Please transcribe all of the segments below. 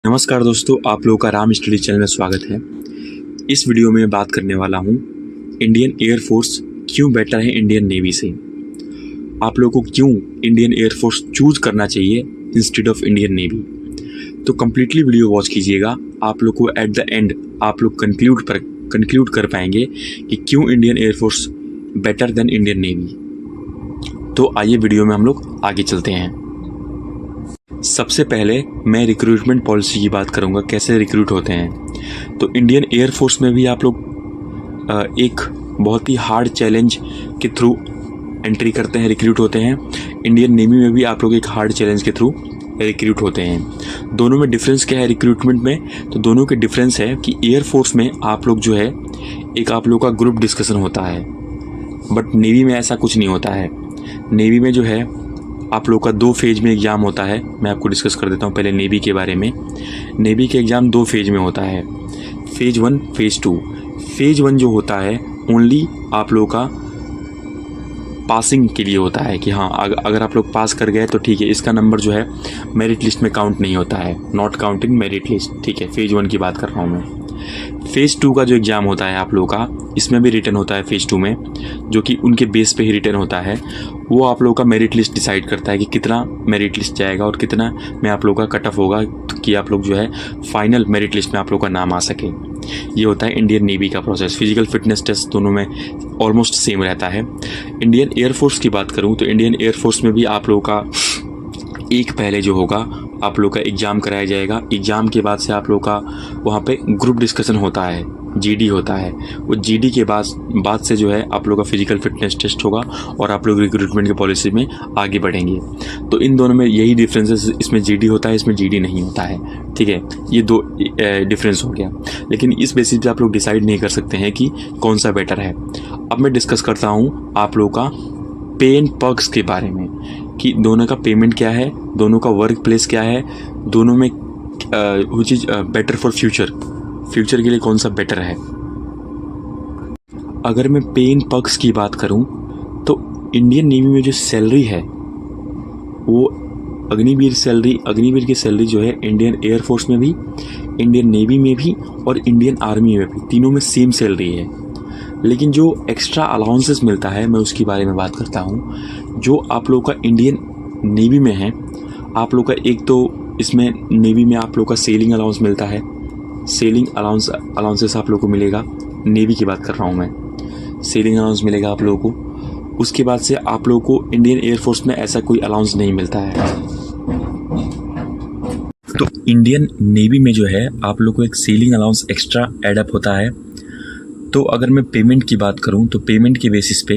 नमस्कार दोस्तों, आप लोगों का राम स्टडी चैनल में स्वागत है। इस वीडियो में बात करने वाला हूँ इंडियन एयरफोर्स क्यों बेटर है इंडियन नेवी से। आप लोगों को क्यों इंडियन एयरफोर्स चूज करना चाहिए इंस्टेड ऑफ इंडियन नेवी। तो कम्प्लीटली वीडियो वॉच कीजिएगा। आप लोग को एट द एंड आप लोग कंक्लूड कर पाएंगे कि क्यों Indian air force better than Indian navy. तो आइए वीडियो में हम लोग आगे चलते हैं। सबसे पहले मैं रिक्रूटमेंट पॉलिसी की बात करूंगा, कैसे रिक्रूट होते हैं। तो इंडियन एयरफोर्स में भी आप लोग एक बहुत ही हार्ड चैलेंज के थ्रू एंट्री करते हैं, रिक्रूट होते हैं। इंडियन नेवी में भी आप लोग एक हार्ड चैलेंज के थ्रू रिक्रूट होते हैं। दोनों में डिफरेंस क्या है रिक्रूटमेंट में? तो दोनों के डिफरेंस है कि एयरफोर्स में आप लोग जो है एक आप लोग का ग्रुप डिस्कशन होता है, बट नेवी में ऐसा कुछ नहीं होता है। नेवी में जो है आप लोग का 2 फेज में एग्ज़ाम होता है। मैं आपको डिस्कस कर देता हूँ पहले नेवी के बारे में। नेवी के एग्ज़ाम 2 फेज में होता है, फेज 1 फेज 2। फेज 1 जो होता है ओनली आप लोगों का पासिंग के लिए होता है कि हाँ अगर आप लोग पास कर गए तो ठीक है, इसका नंबर जो है मेरिट लिस्ट में काउंट नहीं होता है, नॉट काउंटिंग मेरिट लिस्ट। ठीक है, फेज 1 की बात कर रहा हूँ मैं। फेज़ 2 का जो एग्ज़ाम होता है आप लोगों का, इसमें भी रिटर्न होता है फेज़ 2 में, जो कि उनके बेस पे ही रिटर्न होता है। वो आप लोगों का मेरिट लिस्ट डिसाइड करता है कि कितना मेरिट लिस्ट जाएगा और कितना में आप लोगों का कट ऑफ होगा कि आप लोग जो है फाइनल मेरिट लिस्ट में आप लोगों का नाम आ सके। ये होता है इंडियन नेवी का प्रोसेस। फिजिकल फिटनेस टेस्ट दोनों में ऑलमोस्ट सेम रहता है। इंडियन एयरफोर्स की बात करूँ तो इंडियन एयरफोर्स में भी आप लोगों का एक पहले जो होगा आप लोग का एग्ज़ाम कराया जाएगा। एग्ज़ाम के बाद से आप लोग का वहाँ पे ग्रुप डिस्कशन होता है, जीडी होता है। वो जीडी के बाद से जो है आप लोग का फिजिकल फिटनेस टेस्ट होगा और आप लोग रिक्रूटमेंट की पॉलिसी में आगे बढ़ेंगे। तो इन दोनों में यही डिफरेंसेस, इसमें जीडी होता है, इसमें जीडी नहीं होता है। ठीक है, ये 2 डिफरेंस हो गया। लेकिन इस बेसिस पे आप लोग डिसाइड नहीं कर सकते हैं कि कौन सा बेटर है। अब मैं डिस्कस करता हूँ आप लोग का पे एंड पर्क्स के बारे में कि दोनों का पेमेंट क्या है, दोनों का वर्क प्लेस क्या है, दोनों में which is better for future के लिए कौन सा बेटर है। अगर मैं पे एंड पर्क्स की बात करूं तो इंडियन नेवी में जो सैलरी है वो अग्निवीर की सैलरी जो है इंडियन एयरफोर्स में भी, इंडियन नेवी में भी और इंडियन आर्मी में भी, तीनों में सेम सैलरी है। लेकिन जो एक्स्ट्रा अलाउंसेस मिलता है मैं उसके बारे में बात करता हूँ। जो आप लोग का इंडियन नेवी में है, आप लोग का एक तो इसमें नेवी में आप लोग का सेलिंग अलाउंस मिलता है। सेलिंग अलाउंसेस आप लोग को मिलेगा, नेवी की बात कर रहा हूँ मैं। सेलिंग अलाउंस मिलेगा आप लोगों को। उसके बाद से आप लोगों को इंडियन एयरफोर्स में ऐसा कोई अलाउंस नहीं मिलता है। तो इंडियन नेवी में जो है आप लोग को एक सेलिंग अलाउंस एक्स्ट्रा एडअप होता है। तो अगर मैं पेमेंट की बात करूं तो पेमेंट के बेसिस पे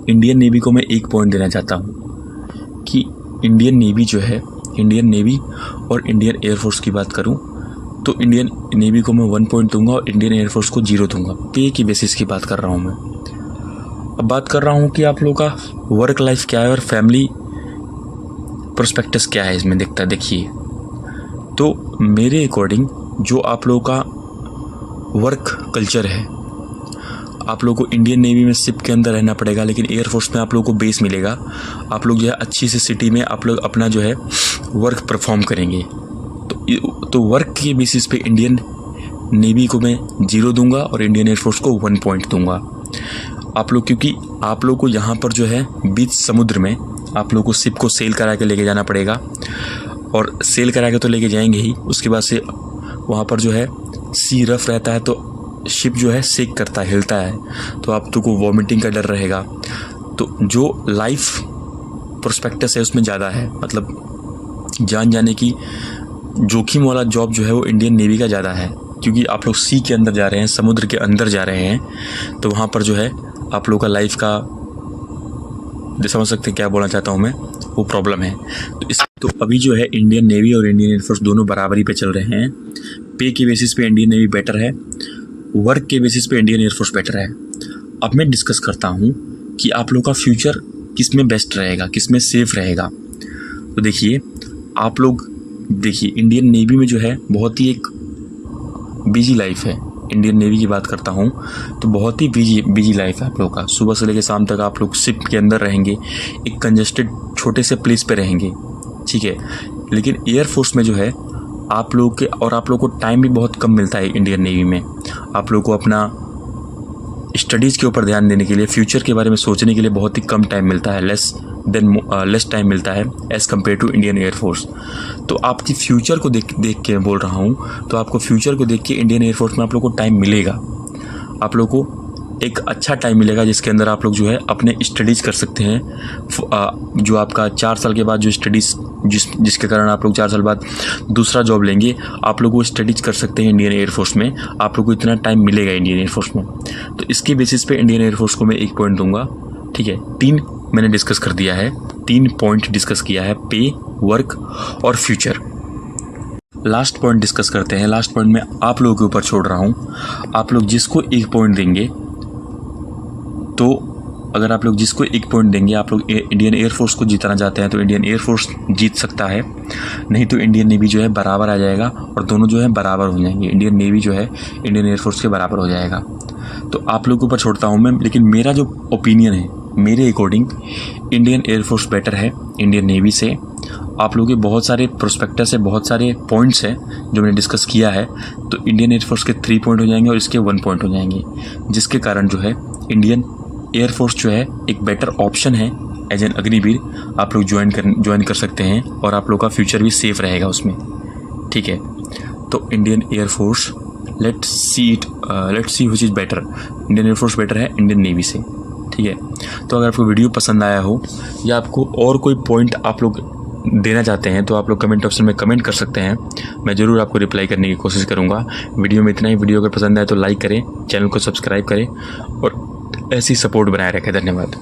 इंडियन नेवी को मैं 1 पॉइंट देना चाहता हूं कि इंडियन नेवी जो है, इंडियन नेवी और इंडियन एयरफोर्स की बात करूं तो इंडियन नेवी को मैं 1 पॉइंट दूंगा और इंडियन एयरफोर्स को 0 दूंगा। पे की बेसिस की बात कर रहा हूं मैं। अब बात कर रहा हूं कि आप लोगों का वर्क लाइफ क्या है और फैमिली प्रोस्पेक्टस क्या है इसमें दिखता। देखिए, तो मेरे अकॉर्डिंग जो आप लोगों का वर्क कल्चर है, आप लोगों को इंडियन नेवी में शिप के अंदर रहना पड़ेगा, लेकिन एयरफोर्स में आप लोगों को बेस मिलेगा। आप लोग जो है अच्छी सी सिटी में आप लोग अपना जो है वर्क परफॉर्म करेंगे। तो वर्क के बेसिस पे इंडियन नेवी को मैं 0 दूंगा और इंडियन एयरफोर्स को 1 पॉइंट दूंगा। आप लोग, क्योंकि आप लोग को यहाँ पर जो है बीच समुद्र में आप लोग को शिप को सेल करा के लेके जाना पड़ेगा, और सेल करा के तो लेके जाएंगे ही, उसके बाद से वहाँ पर जो है सी रफ रहता है तो शिप जो है सेक करता है, हिलता है, तो आप तो को वॉमिटिंग का डर रहेगा। तो जो लाइफ प्रोस्पेक्टस है उसमें ज़्यादा है, मतलब जान जाने की जोखिम वाला जॉब जो है वो इंडियन नेवी का ज़्यादा है, क्योंकि आप लोग सी के अंदर जा रहे हैं, समुद्र के अंदर जा रहे हैं। तो वहाँ पर जो है आप लोग का लाइफ का, समझ सकते हैं क्या बोलना चाहता हूँ मैं, वो प्रॉब्लम है। तो अभी जो है इंडियन नेवी और इंडियन एयरफोर्स दोनों बराबरी पे चल रहे हैं। पे के बेसिस पे इंडियन नेवी बेटर है, वर्क के बेसिस पे इंडियन एयरफोर्स बेटर है। अब मैं डिस्कस करता हूँ कि आप लोग का फ्यूचर किस में बेस्ट रहेगा, किस में सेफ रहेगा। तो देखिए, आप लोग देखिए इंडियन नेवी में जो है बहुत ही एक बिजी लाइफ है। इंडियन नेवी की बात करता हूँ तो बहुत ही बिजी लाइफ है आप लोग का। सुबह से लेकर शाम तक आप लोग शिप के अंदर रहेंगे, एक कंजेस्टेड छोटे से प्लेस पे रहेंगे, ठीक है। लेकिन एयरफोर्स में जो है आप लोगों को टाइम भी बहुत कम मिलता है इंडियन नेवी में। आप लोगों को अपना स्टडीज़ के ऊपर ध्यान देने के लिए, फ्यूचर के बारे में सोचने के लिए बहुत ही कम टाइम मिलता है, लेस टाइम मिलता है as compare to Indian air force. तो आपकी फ्यूचर को देख के बोल रहा हूँ, तो आपको फ्यूचर को देख के इंडियन एयरफोर्स में आप लोग को टाइम मिलेगा, आप लोग को एक अच्छा टाइम मिलेगा जिसके अंदर आप लोग जो है अपने स्टडीज़ कर सकते हैं। जो आपका 4 साल के बाद जो स्टडीज़ जिसके कारण आप लोग 4 साल बाद दूसरा जॉब लेंगे, आप लोग वो स्टडीज़ कर सकते हैं इंडियन एयरफोर्स में। आप लोग को इतना टाइम मिलेगा इंडियन एयरफोर्स में। तो इसके बेसिस पे इंडियन एयरफोर्स को मैं 1 पॉइंट दूंगा। ठीक है, 3 मैंने डिस्कस कर दिया है, 3 पॉइंट डिस्कस किया है, पे, वर्क और फ्यूचर। लास्ट पॉइंट डिस्कस करते हैं। लास्ट पॉइंट में आप लोगों के ऊपर छोड़ रहा हूँ। आप लोग जिसको 1 पॉइंट देंगे, तो अगर आप लोग जिसको 1 पॉइंट देंगे, आप लोग इंडियन एयरफोर्स को जिताना चाहते हैं तो इंडियन एयरफोर्स जीत सकता है, नहीं तो इंडियन नेवी जो है बराबर आ जाएगा और दोनों जो है बराबर हो जाएंगे। इंडियन नेवी जो है इंडियन एयरफोर्स के बराबर हो जाएगा। तो आप लोगों के ऊपर छोड़ता हूँ मैं, लेकिन मेरा जो ओपिनियन है, मेरे अकॉर्डिंग इंडियन एयरफोर्स बेटर है इंडियन नेवी से। आप लोगों के बहुत सारे प्रोस्पेक्टस है, बहुत सारे पॉइंट्स हैं जो मैंने डिस्कस किया है, तो इंडियन एयरफोर्स के 3 पॉइंट हो जाएंगे और इसके 1 पॉइंट हो जाएंगे, जिसके कारण जो है इंडियन एयरफोर्स जो है एक बेटर ऑप्शन है। एज एन अग्निवीर आप लोग ज्वाइन कर सकते हैं और आप लोग का फ्यूचर भी सेफ रहेगा उसमें। ठीक है, तो Indian air force, let's see which is better. Indian air force better है इंडियन नेवी से। ठीक है, तो अगर आपको वीडियो पसंद आया हो या आपको और कोई पॉइंट आप लोग देना चाहते हैं तो आप लोग कमेंट ऑप्शन में कमेंट कर सकते हैं। मैं ज़रूर आपको रिप्लाई करने की कोशिश करूँगा। वीडियो में इतना ही। वीडियो अगर पसंद आए तो लाइक करें, चैनल को सब्सक्राइब करें और ऐसी सपोर्ट बनाए रखें। धन्यवाद।